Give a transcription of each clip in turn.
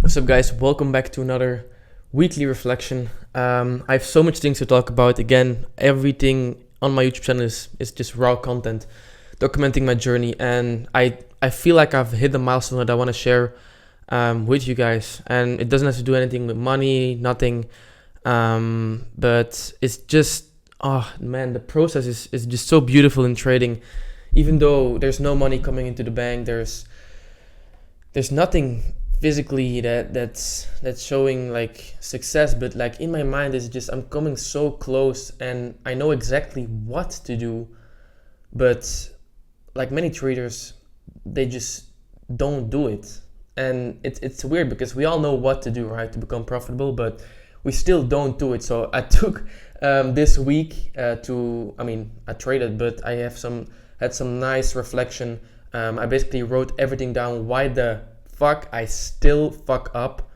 What's up, guys? Welcome back to another weekly reflection. I have so much things to talk about. Again, everything on my YouTube channel is just raw content, documenting my journey, and I feel like I've hit the milestone that I want to share with you guys. And it doesn't have to do anything with money, nothing. But it's just, oh man, the process is just so beautiful in trading. Even though there's no money coming into the bank, there's nothing physically that's showing like success, but like in my mind it's just I'm coming so close and I know exactly what to do, but like many traders, they just don't do it. And it's weird because we all know what to do, right, to become profitable, but we still don't do it. So I took this week I traded, but I had some nice reflection. I basically wrote everything down, why the fuck I still fuck up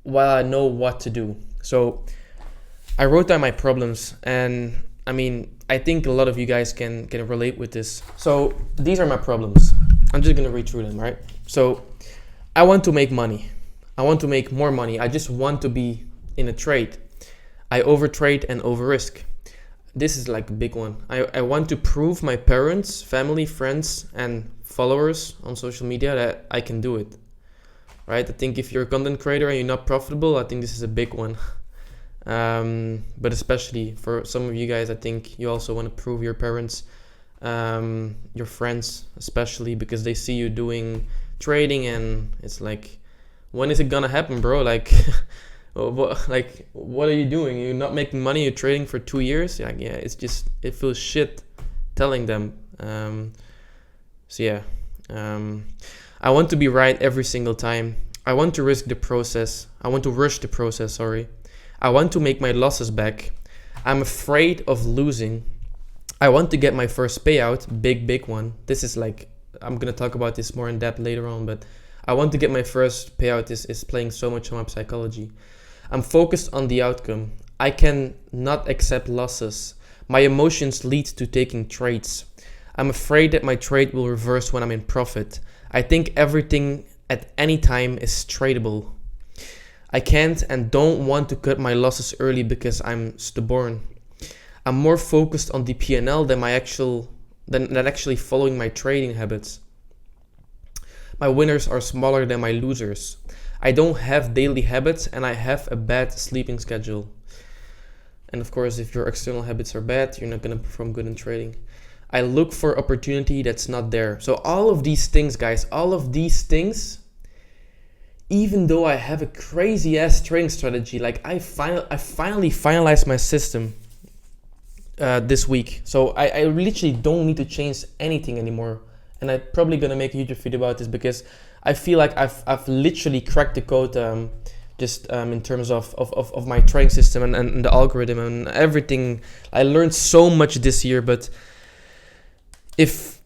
while I know what to do. So I wrote down my problems, and I think a lot of you guys can relate with this. So these are my problems. I'm just gonna read through them, right? So I want to make money. I want to make more money. I just want to be in a trade. I overtrade and over risk. This is like a big one. I want to prove my parents, family, friends, and followers on social media that I can do it, right? I think if you're a content creator and you're not profitable, I think this is a big one. But especially for some of you guys, I think you also want to prove your parents, your friends, especially because they see you doing trading and it's like, when is it gonna happen, bro? Like, what are you doing? You're not making money. You're trading for 2 years. Yeah, it's just, it feels shit telling them. I want to be right every single time. I want to rush the process. I want to make my losses back. I'm afraid of losing. I want to get my first payout, big one. This is like, I'm gonna talk about this more in depth later on, but I want to get my first payout is playing so much on my psychology. I'm focused on the outcome. I can not accept losses. My emotions lead to taking trades. I'm afraid that my trade will reverse when I'm in profit. I think everything at any time is tradable. I can't and don't want to cut my losses early because I'm stubborn. I'm more focused on the P&L than actually following my trading habits. My winners are smaller than my losers. I don't have daily habits and I have a bad sleeping schedule. And of course, if your external habits are bad, you're not going to perform good in trading. I look for opportunity that's not there. So all of these things, guys, even though I have a crazy ass trading strategy, like I finally finalized my system this week. So I literally don't need to change anything anymore. And I'm probably gonna make a YouTube video about this because I feel like I've literally cracked the code in terms of my trading system and the algorithm and everything. I learned so much this year, but if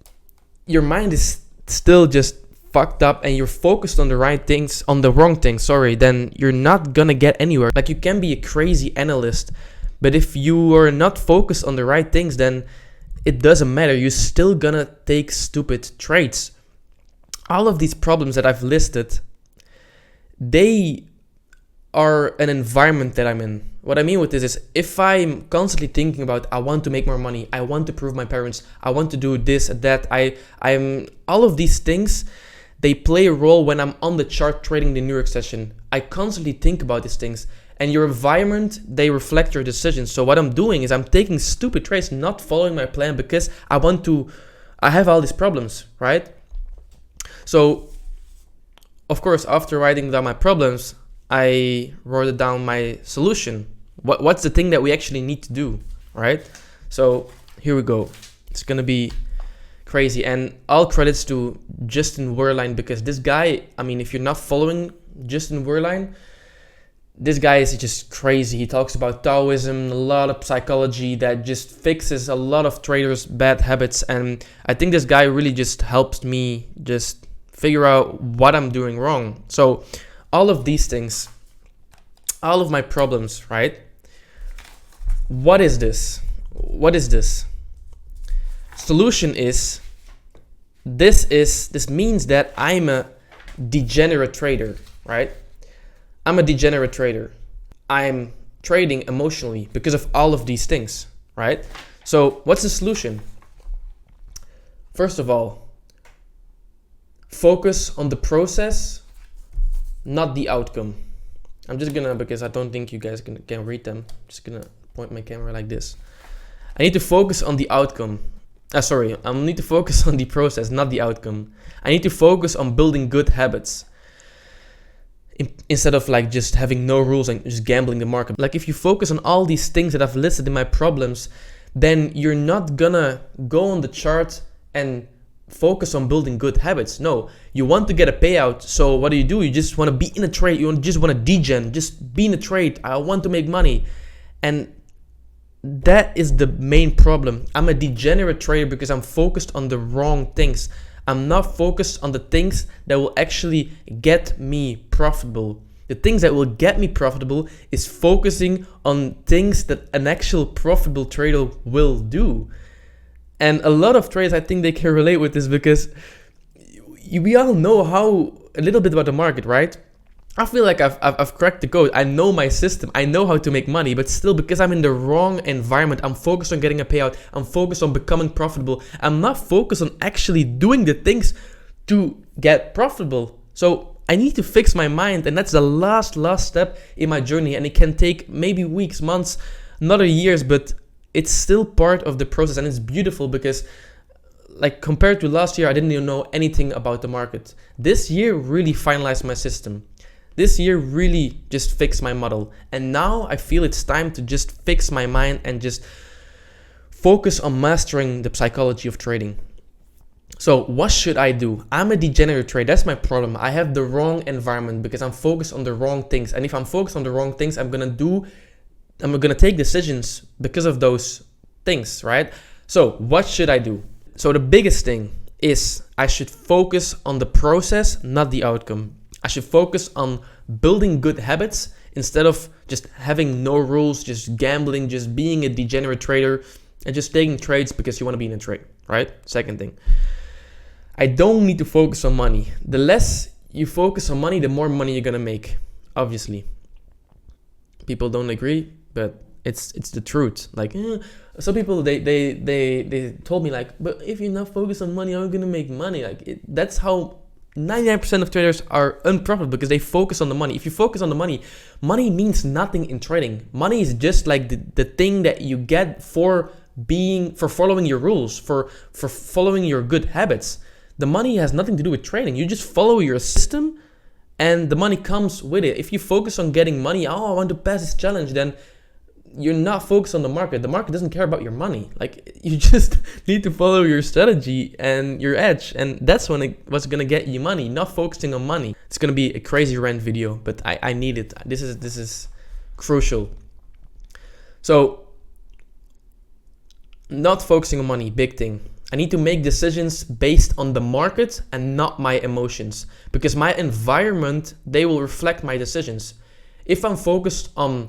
your mind is still just fucked up and you're focused on the wrong things, then you're not gonna get anywhere. Like, you can be a crazy analyst, but if you are not focused on the right things, then it doesn't matter. You're still gonna take stupid trades. All of these problems that I've listed, they are an environment that I'm in. What I mean with this is, if I'm constantly thinking about, I want to make more money, I want to prove my parents, I want to do this, that, I'm all of these things, they play a role when I'm on the chart trading the New York session. I constantly think about these things, and your environment, they reflect your decisions. So what I'm doing is I'm taking stupid trades, not following my plan because I have all these problems, right? So, of course, after writing down my problems, I wrote down my solution. What's the thing that we actually need to do, right? So here we go. It's gonna be crazy, and all credits to Justin Werlein, because this guy, if you're not following Justin Werlein, this guy is just crazy. He talks about Taoism, a lot of psychology that just fixes a lot of traders' bad habits, and I think this guy really just helps me just figure out what I'm doing wrong. So all of these things, all of my problems, right? What is this? Solution is, this means that I'm a degenerate trader, right? I'm a degenerate trader. I'm trading emotionally because of all of these things, right? So what's the solution? First of all, focus on the process, not the outcome. I'm just gonna, because I don't think you guys can read them, I'm just gonna point my camera like this. I need to focus on the outcome. I need to focus on the process, not the outcome. I need to focus on building good habits instead of like just having no rules and just gambling the market. Like if you focus on all these things that I've listed in my problems, then you're not gonna go on the chart and focus on building good habits. No, you want to get a payout. So what do? You just want to be in a trade. You just want to degen, just be in a trade. I want to make money. And that is the main problem. I'm a degenerate trader because I'm focused on the wrong things. I'm not focused on the things that will actually get me profitable. The things that will get me profitable is focusing on things that an actual profitable trader will do. And a lot of traders, I think they can relate with this because we all know a little bit about the market, right? I feel like I've cracked the code. I know my system. I know how to make money, but still, because I'm in the wrong environment, I'm focused on getting a payout. I'm focused on becoming profitable. I'm not focused on actually doing the things to get profitable. So I need to fix my mind, and that's the last step in my journey. And it can take maybe weeks, months, not years, but it's still part of the process, and it's beautiful because, like, compared to last year, I didn't even know anything about the market. This year really finalized my system. This year really just fixed my model. And now I feel it's time to just fix my mind and just focus on mastering the psychology of trading. So what should I do? I'm a degenerate trader. That's my problem. I have the wrong environment because I'm focused on the wrong things. And if I'm focused on the wrong things, I'm gonna take decisions because of those things, right? So what should I do? So the biggest thing is I should focus on the process, not the outcome. I should focus on building good habits instead of just having no rules, just gambling, just being a degenerate trader and just taking trades because you want to be in a trade, right? Second thing, I don't need to focus on money. The less you focus on money, the more money you're gonna make, obviously. People don't agree, but it's the truth. Like, some people, they told me like, but if you're not focused on money, how are you gonna make money? Like, that's how 99% of traders are unprofitable, because they focus on the money. If you focus on the money, money means nothing in trading. Money is just like the thing that you get for following your rules, for following your good habits. The money has nothing to do with trading. You just follow your system and the money comes with it. If you focus on getting money, I want to pass this challenge, then you're not focused on the market. The market doesn't care about your money. Like, you just need to follow your strategy and your edge, and that's what's gonna get you money, not focusing on money. It's gonna be a crazy rant video, but I need it. This is crucial. So, not focusing on money, big thing. I need to make decisions based on the market and not my emotions, because my environment, they will reflect my decisions. If I'm focused on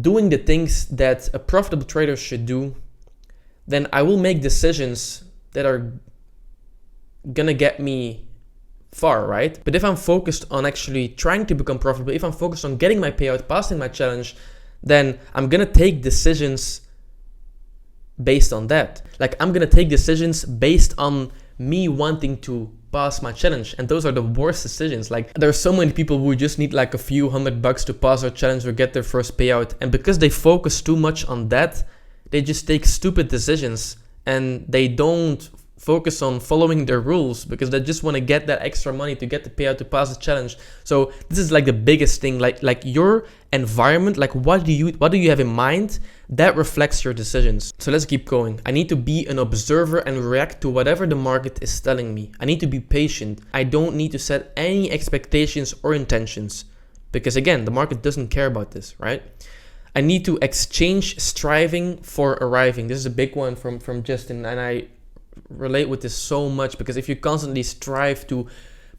doing the things that a profitable trader should do, then I will make decisions that are gonna get me far, right? But if I'm focused on actually trying to become profitable, if I'm focused on getting my payout, passing my challenge, then I'm gonna take decisions based on that. Like, I'm gonna take decisions based on me wanting to pass my challenge, and those are the worst decisions. Like, there are so many people who just need like a few $100 to pass their challenge or get their first payout, and because they focus too much on that, they just take stupid decisions and they don't focus on following their rules because they just want to get that extra money to get the payout to pass the challenge. So this is like the biggest thing, like your environment, like what do you have in mind, that reflects your decisions. So let's keep going. I need to be an observer and react to whatever the market is telling me. I need to be patient. I don't need to set any expectations or intentions, because again, the market doesn't care about this, right? I need to exchange striving for arriving. This is a big one from Justin, and I relate with this so much, because if you constantly strive to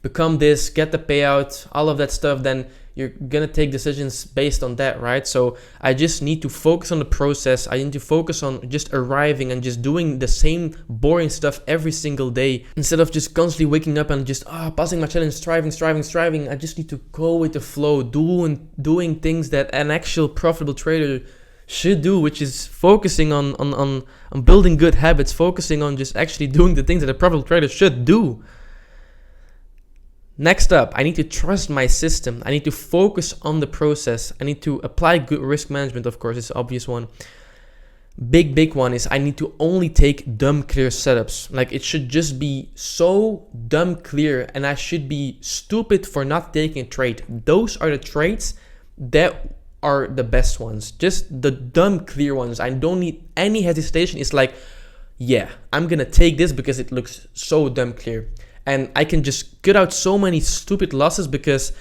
become this, get the payout, all of that stuff, then you're gonna take decisions based on that, right? So I just need to focus on the process. I need to focus on just arriving and just doing the same boring stuff every single day, instead of just constantly waking up and just passing my challenge, striving. I just need to go with the flow, doing things that an actual profitable trader should do, which is focusing on building good habits, focusing on just actually doing the things that a profitable trader should do. Next up, I need to trust my system. I need to focus on the process. I need to apply good risk management, of course, it's an obvious one. Big one is I need to only take dumb clear setups. Like, it should just be so dumb clear, and I should be stupid for not taking a trade. Those are the trades that are the best ones. Just the dumb clear ones. I don't need any hesitation. It's like, yeah, I'm gonna take this because it looks so dumb clear. And I can just cut out so many stupid losses, because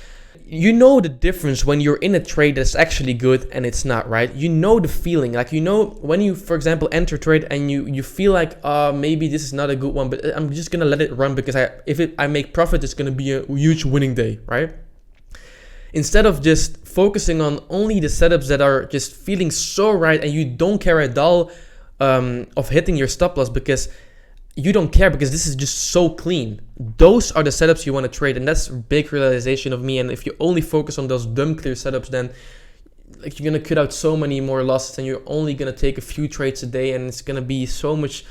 you know the difference when you're in a trade that's actually good and it's not, right? You know the feeling. Like, you know when you, for example, enter a trade and you feel like, maybe this is not a good one, but I'm just gonna let it run because if I make profit, it's gonna be a huge winning day, right? Instead of just focusing on only the setups that are just feeling so right, and you don't care at all of hitting your stop loss because you don't care, because this is just so clean. Those are the setups you want to trade, and that's a big realization of me. And if you only focus on those dumb clear setups, then like, you're gonna cut out so many more losses, and you're only gonna take a few trades a day, and it's gonna be so much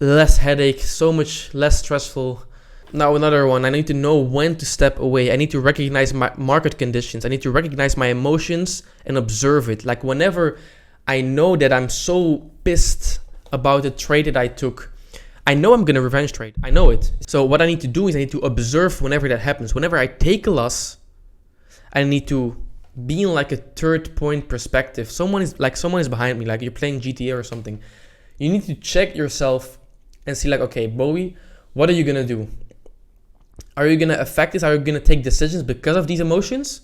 less headache, so much less stressful. Now another one, I need to know when to step away. I need to recognize my market conditions. I need to recognize my emotions and observe it. Like, whenever I know that I'm so pissed about the trade that I took, I know I'm going to revenge trade. I know it. So what I need to do is I need to observe whenever that happens. Whenever I take a loss, I need to be in like a third point perspective. Someone is behind me, like you're playing GTA or something. You need to check yourself and see like, okay, Bowie, what are you going to do? Are you going to affect this? Are you going to take decisions because of these emotions?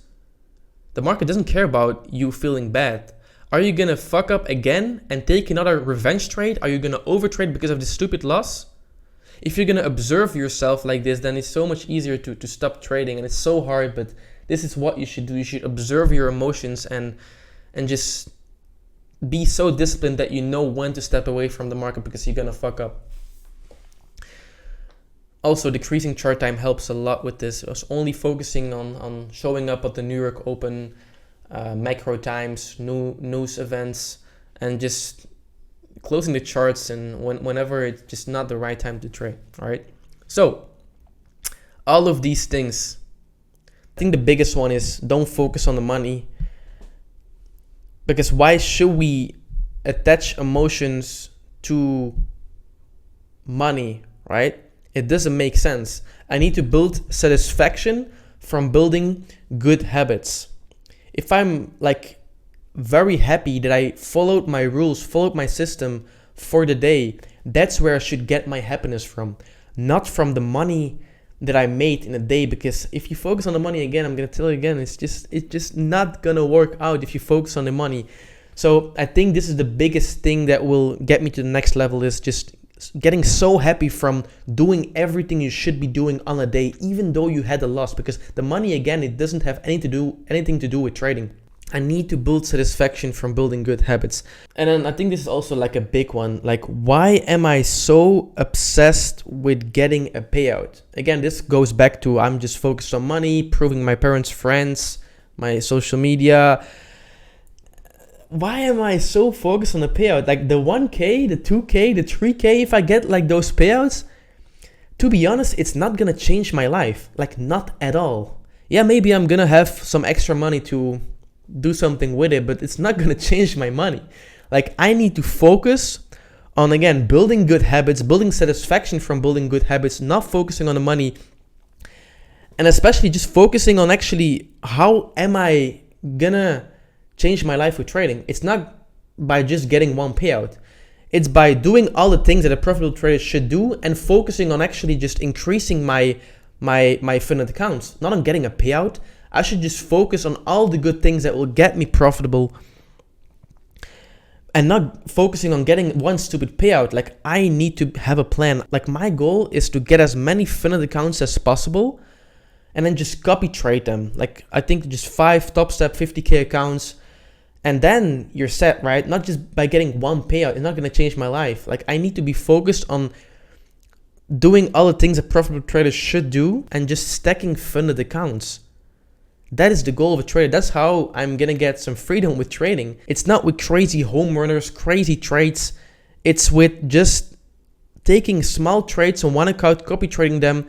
The market doesn't care about you feeling bad. Are you going to fuck up again and take another revenge trade? Are you going to overtrade because of this stupid loss? If you're going to observe yourself like this, then it's so much easier to stop trading. And it's so hard, but this is what you should do. You should observe your emotions and just be so disciplined that you know when to step away from the market, because you're going to fuck up. Also, decreasing chart time helps a lot with this. I was only focusing on showing up at the New York Open, macro times, news events, and just closing the charts and whenever it's just not the right time to trade. All right. So all of these things, I think the biggest one is don't focus on the money, because why should we attach emotions to money, right? It doesn't make sense. I need to build satisfaction from building good habits. If I'm like very happy that I followed my rules, followed my system for the day, that's where I should get my happiness from, not from the money that I made in a day. Because if you focus on the money, again, I'm gonna tell you again, it's just not gonna work out if you focus on the money. So I think this is the biggest thing that will get me to the next level, is just getting so happy from doing everything you should be doing on a day, even though you had a loss. Because the money, again, it doesn't have anything to do with trading. I need to build satisfaction from building good habits. And then I think this is also like a big one. Like, why am I so obsessed with getting a payout? Again, this goes back to I'm just focused on money, proving my parents, friends, my social media. Why am I so focused on the payout? Like the 1K, the 2K, the 3K, if I get like those payouts, to be honest, it's not gonna change my life. Like, not at all. Yeah, maybe I'm gonna have some extra money to do something with it, but it's not gonna change my money. Like, I need to focus on, again, building good habits, building satisfaction from building good habits, not focusing on the money. And especially just focusing on actually, how am I gonna change my life with trading? It's not by just getting one payout. It's by doing all the things that a profitable trader should do and focusing on actually just increasing my funded accounts, not on getting a payout. I should just focus on all the good things that will get me profitable and not focusing on getting one stupid payout. Like, I need to have a plan. Like, my goal is to get as many funded accounts as possible and then just copy trade them. Like I think just 5 top step 50K accounts, and then you're set, right? Not just by getting one payout. It's not gonna change my life. Like I need to be focused on doing all the things a profitable trader should do and just stacking funded accounts. That is the goal of a trader. That's how I'm gonna get some freedom with trading. It's not with crazy home runners, crazy trades. It's with just taking small trades on one account, copy trading them.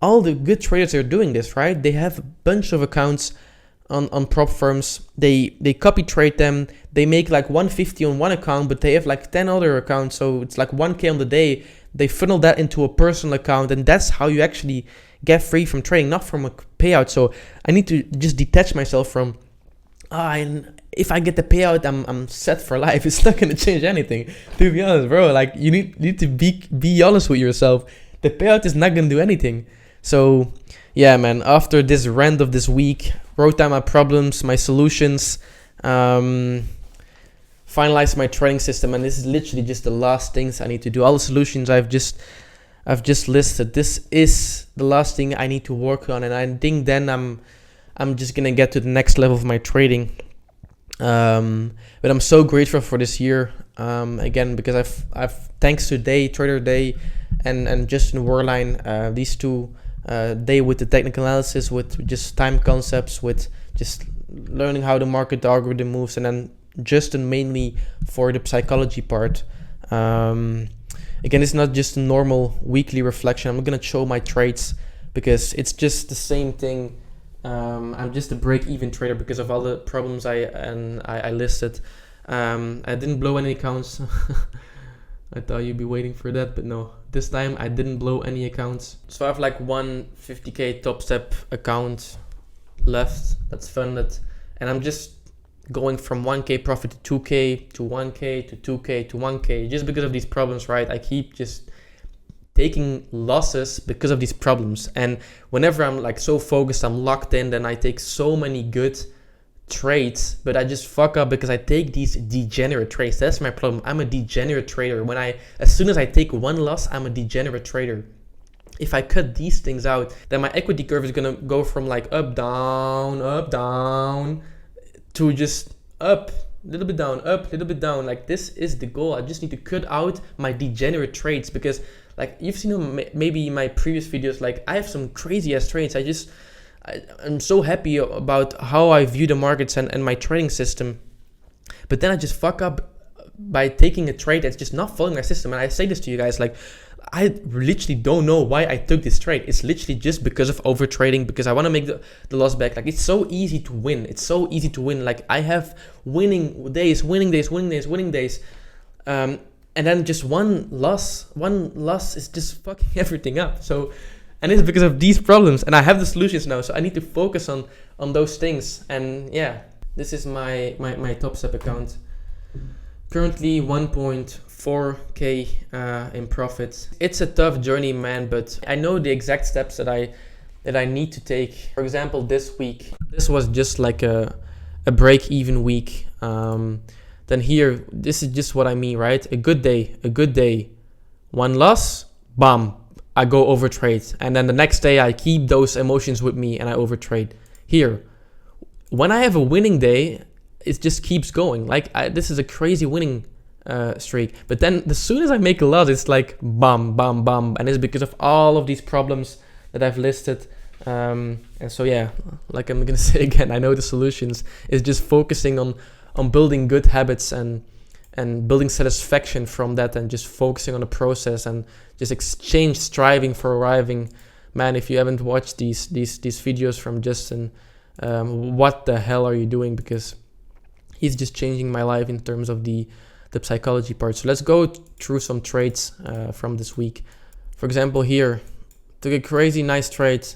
All the good traders are doing this, right? They have a bunch of accounts on prop firms. They copy trade them. They make like 150 on one account, but they have like 10 other accounts. So it's like 1K on the day. They funnel that into a personal account, and that's how you actually get free from trading, not from a payout. So I need to just detach myself from, and if I get the payout, I'm set for life. It's not gonna change anything, to be honest, bro. Like you need to be honest with yourself. The payout is not gonna do anything. So yeah, man. After this rant of this week, wrote down my problems, my solutions, finalize my trading system, and this is literally just the last things I need to do. All the solutions I've just listed, this is the last thing I need to work on, and I think then I'm just gonna get to the next level of my trading. But I'm so grateful for this year, again, because I've thanks to Trader Day and Justin Werlein, these two, Day with the technical analysis, with just time concepts, with just learning how the market algorithm moves, and then Justin mainly for the psychology part. Again, it's not just a normal weekly reflection. I'm not gonna show my trades because it's just the same thing. I'm just a break-even trader because of all the problems I listed. I didn't blow any accounts. I thought you'd be waiting for that, but no. This time I didn't blow any accounts. So I have like one 50K top step account left that's funded, and I'm just going from 1K profit to 2K to 1K to 2K to 1K just because of these problems, right? I keep just taking losses because of these problems, and whenever I'm like so focused, I'm locked in, then I take so many good trades, but I just fuck up because I take these degenerate trades. That's my problem. I'm a degenerate trader. As soon as I take one loss, I'm a degenerate trader. If I cut these things out, then my equity curve is gonna go from like up, down, to just up, a little bit down, up, a little bit down. Like this is the goal. I just need to cut out my degenerate trades, because like you've seen maybe in my previous videos, like I have some crazy ass trades. I'm so happy about how I view the markets and my trading system, but then I just fuck up by taking a trade that's just not following my system. And I say this to you guys, like I literally don't know why I took this trade. It's literally just because of over trading, because I want to make the loss back. Like it's so easy to win. It's so easy to win. Like I have winning days, and then just one loss is just fucking everything up. So, and it's because of these problems, and I have the solutions now. So I need to focus on those things. And yeah, this is my top step account. Currently 1.4K in profits. It's a tough journey, man, but I know the exact steps that I need to take. For example, this week, this was just like a break-even week. Then here, this is just what I mean, right? A good day, one loss, bam, I go overtrade. And then the next day I keep those emotions with me and I overtrade. Here, when I have a winning day, it just keeps going. Like this is a crazy winning streak. But then as soon as I make a loss, it's like bam, bam, bam. And it's because of all of these problems that I've listed. And so yeah, like I'm gonna say again, I know the solutions is just focusing on building good habits and building satisfaction from that, and just focusing on the process and just exchange striving for arriving. Man, if you haven't watched these videos from Justin, what the hell are you doing? Because he's just changing my life in terms of the psychology part. So let's go through some trades from this week. For example, here, took a crazy nice trade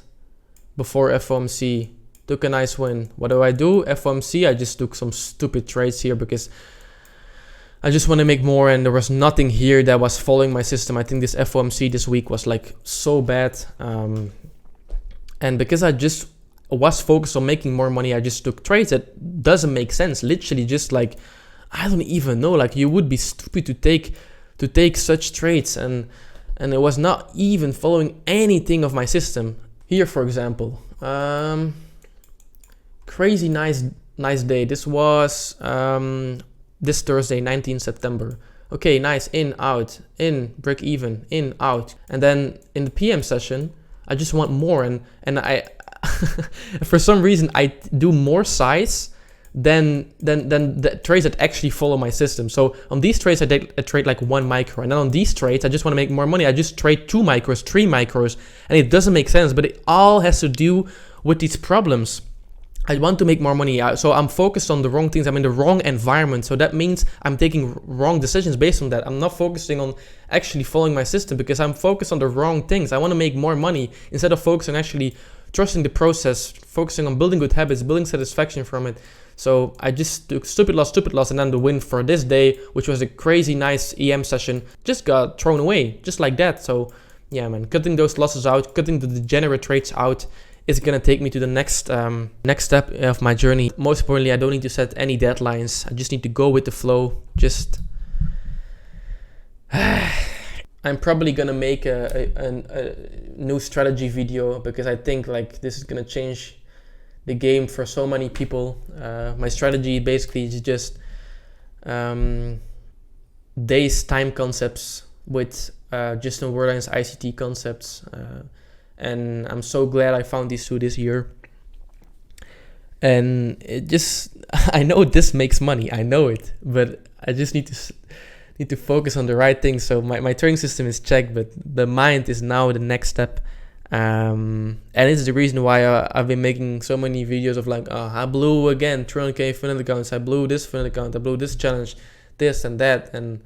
before FOMC. Took a nice win. What do? FOMC, I just took some stupid trades here because I just want to make more, and there was nothing here that was following my system. I think this FOMC this week was like so bad. And because I just was focused on making more money, I just took trades that doesn't make sense. Literally just like, I don't even know, like you would be stupid to take such trades, and it was not even following anything of my system. Here, for example, Crazy nice day. This was this Thursday, 19 September. Okay, nice, in, out, in, break even, in, out. And then in the PM session, I just want more, and I for some reason I do more size than the trades that actually follow my system. So on these trades I trade like 1 micro, and then on these trades I just want to make more money. I just trade 2 micros, 3 micros, and it doesn't make sense, but it all has to do with these problems. I want to make more money, so I'm focused on the wrong things. I'm in the wrong environment, so that means I'm taking wrong decisions based on that. I'm not focusing on actually following my system because I'm focused on the wrong things. I want to make more money instead of focusing on actually trusting the process, focusing on building good habits, building satisfaction from it. So I just took stupid loss, and then the win for this day, which was a crazy nice EM session, just got thrown away, just like that. So yeah, man, cutting those losses out, cutting the degenerate trades out, is gonna take me to the next step of my journey. Most importantly, I don't need to set any deadlines. I just need to go with the flow. Just I'm probably gonna make a new strategy video because I think like this is gonna change the game for so many people. My strategy basically is just days time concepts with Justin Werlein's ICT concepts. And I'm so glad I found these 2 this year. And it just, I know this makes money, I know it, but I just need to focus on the right things. So my trading system is checked, but the mind is now the next step. And it's the reason why I've been making so many videos of like, I blew again 300k Finland accounts, I blew this Finland account, I blew this challenge, this and that, and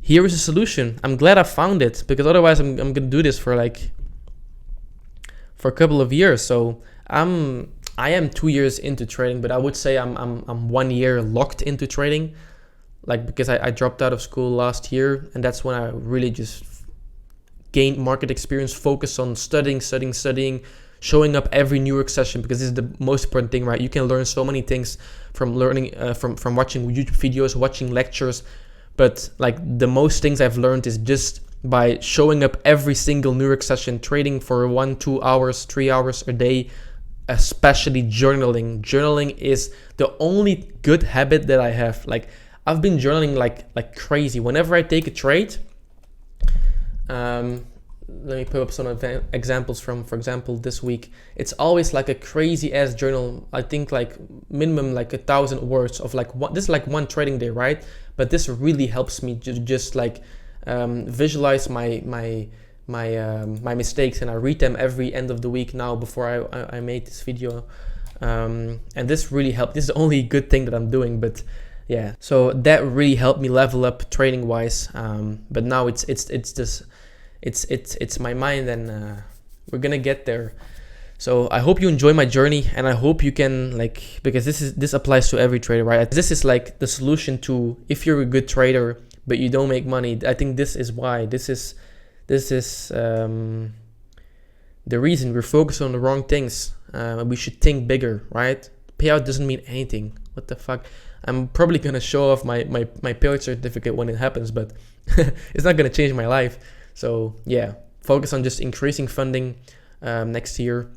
here is a solution. I'm glad I found it, because otherwise I'm gonna do this for a couple of years. So I am 2 years into trading, but I would say I'm 1 year locked into trading, like because I dropped out of school last year, and that's when I really just gained market experience, focused on studying, showing up every New York session, because this is the most important thing, right? You can learn so many things from learning from watching YouTube videos, watching lectures. But like the most things I've learned is just by showing up every single New York session, trading for 1, 2 hours, 3 hours a day, especially journaling. Journaling is the only good habit that I have. Like I've been journaling like crazy. Whenever I take a trade, let me put up some examples from, for example, this week. It's always like a crazy ass journal. I think like minimum like 1,000 words of like this is like 1 trading day, right? But this really helps me to just like visualize my mistakes, and I read them every end of the week now before I made this video. And this really helped. This is the only good thing that I'm doing, but yeah. So that really helped me level up trading wise. But now it's my mind, and we're gonna get there. So I hope you enjoy my journey, and I hope you can because this applies to every trader, right? This is like the solution to if you're a good trader but you don't make money. I think this is why. This is the reason we're focused on the wrong things. We should think bigger, right? Payout doesn't mean anything. What the fuck? I'm probably gonna show off my payout certificate when it happens, but it's not gonna change my life. So yeah, focus on just increasing funding next year,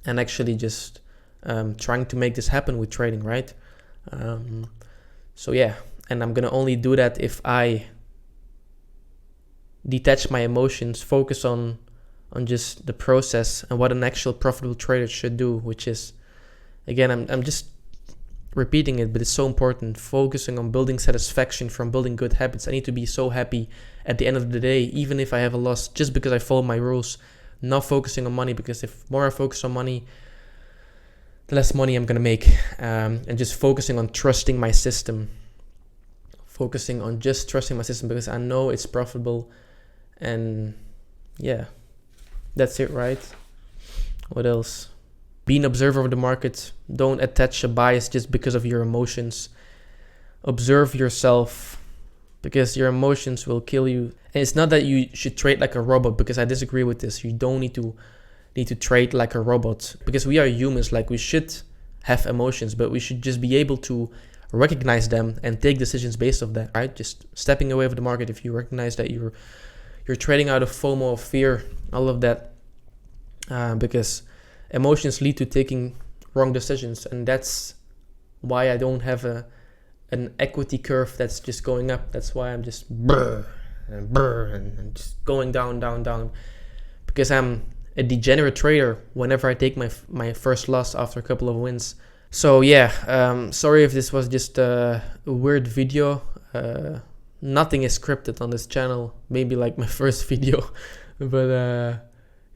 and actually just trying to make this happen with trading, right? So yeah, and I'm gonna only do that if I detach my emotions, focus on just the process and what an actual profitable trader should do, which is, again, I'm just repeating it, but it's so important, focusing on building satisfaction from building good habits. I need to be so happy at the end of the day, even if I have a loss, just because I follow my rules, not focusing on money, because if more I focus on money, the less money I'm gonna make. And just focusing on trusting my system, focusing on just trusting my system, because I know it's profitable. And yeah, that's it, right? What else? Be an observer of the market. Don't attach a bias just because of your emotions. Observe yourself, because your emotions will kill you. And it's not that you should trade like a robot, because I disagree with this. You don't need to trade like a robot, because we are humans. Like, we should have emotions, but we should just be able to recognize them and take decisions based on that, right? Just stepping away from the market if you recognize that you're trading out of FOMO, of fear, all of that. because emotions lead to taking wrong decisions, and that's why I don't have an equity curve that's just going up. That's why I'm just and just going down, down, down, because I'm a degenerate trader whenever I take my first loss after a couple of wins. So yeah, sorry if this was just a weird video. Nothing is scripted on this channel, maybe like my first video. But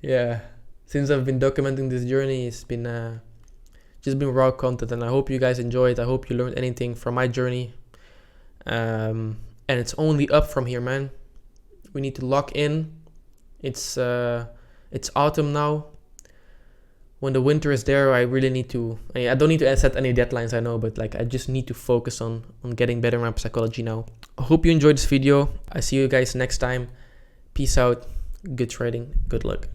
yeah, since I've been documenting this journey, it's been just been raw content, and I hope you guys enjoyed. I hope you learned anything from my journey. And it's only up from here, man. We need to lock in. It's autumn now. When the winter is there, I really need to, I don't need to set any deadlines, I know, but like I just need to focus on getting better in my psychology now. I hope you enjoyed this video. I see you guys next time. Peace out. Good trading. Good luck.